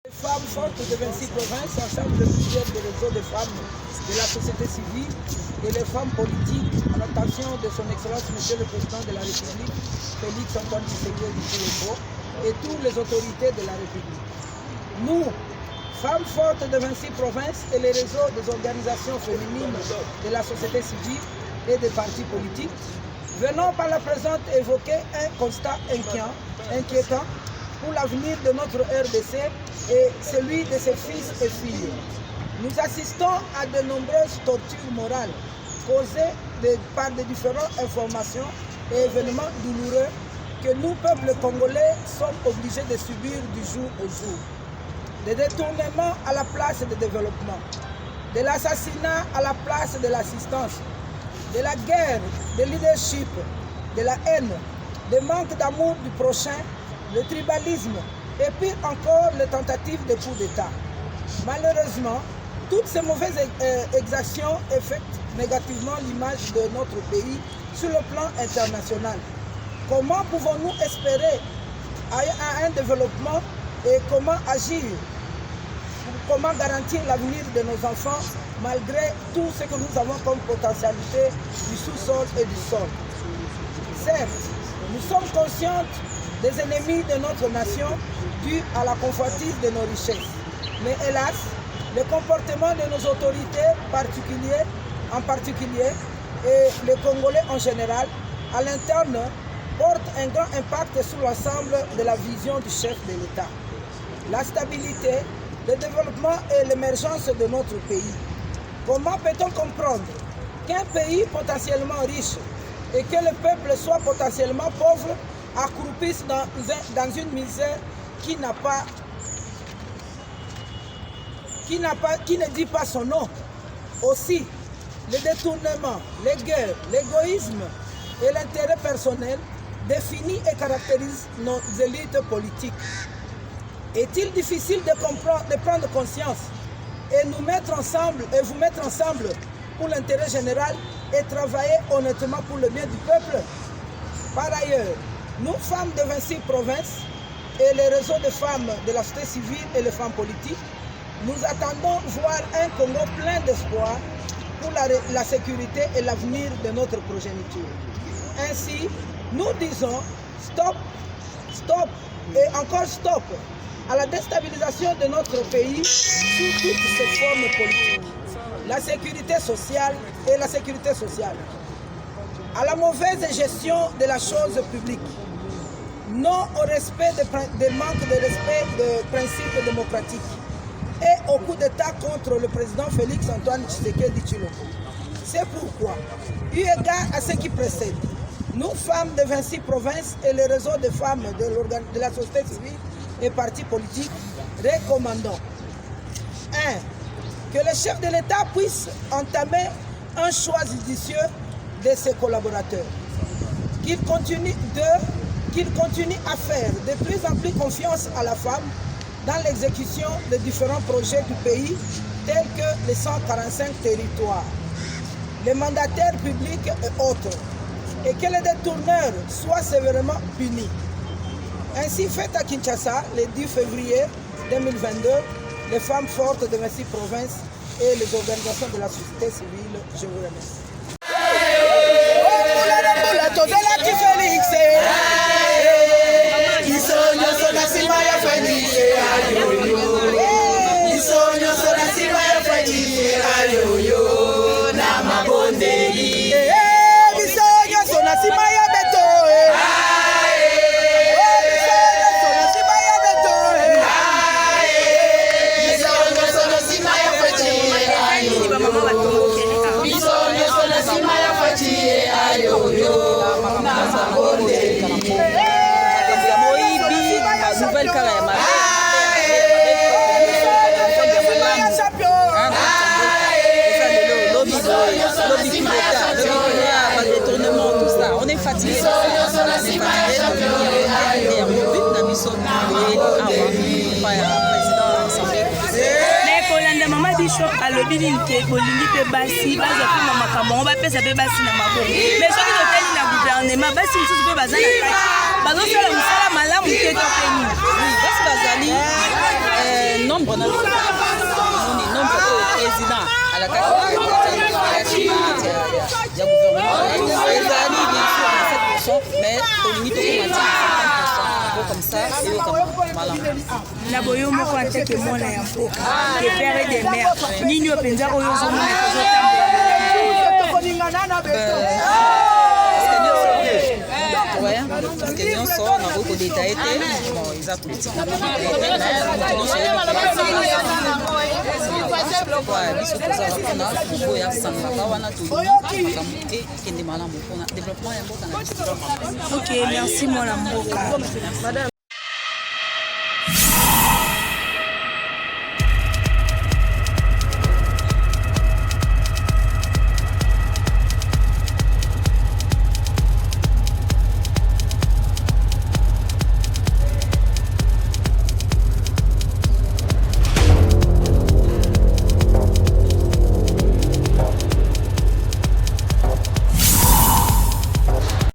Les femmes fortes de 26 provinces, ensemble de plusieurs réseaux de femmes de la société civile et les femmes politiques à l'attention de son Excellence Monsieur le Président de la République, Félix Antoine Tshisekedi Tshilombo, et toutes les autorités de la République. Nous, femmes fortes de 26 provinces et les réseaux des organisations féminines de la société civile et des partis politiques, venons par la présente évoquer un constat inquiétant pour l'avenir de notre RDC et celui de ses fils et filles. Nous assistons à de nombreuses tortures morales causées par de différentes informations et événements douloureux que nous, peuple congolais, sommes obligés de subir du jour au jour. Des détournements à la place de développement, de l'assassinat à la place de l'assistance, de la guerre, de leadership, de la haine, de manque d'amour du prochain, le tribalisme et puis encore les tentatives de coup d'État. Malheureusement, toutes ces mauvaises exactions affectent négativement l'image de notre pays sur le plan international. Comment pouvons-nous espérer à un développement et comment agir? Comment garantir l'avenir de nos enfants malgré tout ce que nous avons comme potentialité du sous-sol et du sol? Certes, nous sommes conscients des ennemis de notre nation dus à la convoitise de nos richesses. Mais hélas, le comportement de nos autorités en particulier et les Congolais en général, à l'interne, porte un grand impact sur l'ensemble de la vision du chef de l'État. La stabilité, le développement et l'émergence de notre pays. Comment peut-on comprendre qu'un pays potentiellement riche et que le peuple soit potentiellement pauvre accroupissent dans une misère qui ne dit pas son nom? Aussi, le détournement, les guerres, l'égoïsme et l'intérêt personnel définissent et caractérisent nos élites politiques. Est-il difficile de prendre conscience et nous mettre ensemble et vous mettre ensemble pour l'intérêt général et travailler honnêtement pour le bien du peuple? Par ailleurs, nous, femmes de 26 provinces et les réseaux de femmes de la société civile et les femmes politiques, nous attendons voir un Congo plein d'espoir pour la sécurité et l'avenir de notre progéniture. Ainsi, nous disons stop, stop et encore stop à la déstabilisation de notre pays sous toutes ses formes politiques. La sécurité sociale et la sécurité sociale. À la mauvaise gestion de la chose publique. Non au respect des manques de respect des principes démocratiques. Et au coup d'État contre le président Félix Antoine Tshisekedi Tshilombo. C'est pourquoi, eu égard à ce qui précède, nous, femmes de 26 provinces et les réseaux de femmes de la société civile et partis politiques, recommandons 1. Que le chef de l'État puisse entamer un choix judicieux de ses collaborateurs. Qu'il continue à faire de plus en plus confiance à la femme dans l'exécution de différents projets du pays tels que les 145 territoires, les mandataires publics et autres, et que les détourneurs soient sévèrement punis. Ainsi fait à Kinshasa, le 10 février 2022, les femmes fortes de 26 provinces et les organisations de la société civile. Je vous remercie. On est fatigué. Mama Bishop alobi ninte bolingi pe basi baza pe mama kamongo ba pesa pe basi na maboko mais soki totali na gouvernement basi misusu pe baza na kati bazosala mosala malamu te to pe nini basi bazali mpona nombre oyo président alakaki ya gouvernement ezali bien sûr na 7%, mais tolingi tokomati comme ça eyokama malamu na boyo moko anteke mwana ya mboka de père et de mère nini openza oyo ozomona parce que nyonso nakoki kodetaye te eza politique na biso tozala mpona oyo asangaka wana tolingi makambo ekende malamu mpona développement ya mboka na biso. Ok, merci mwana mboka.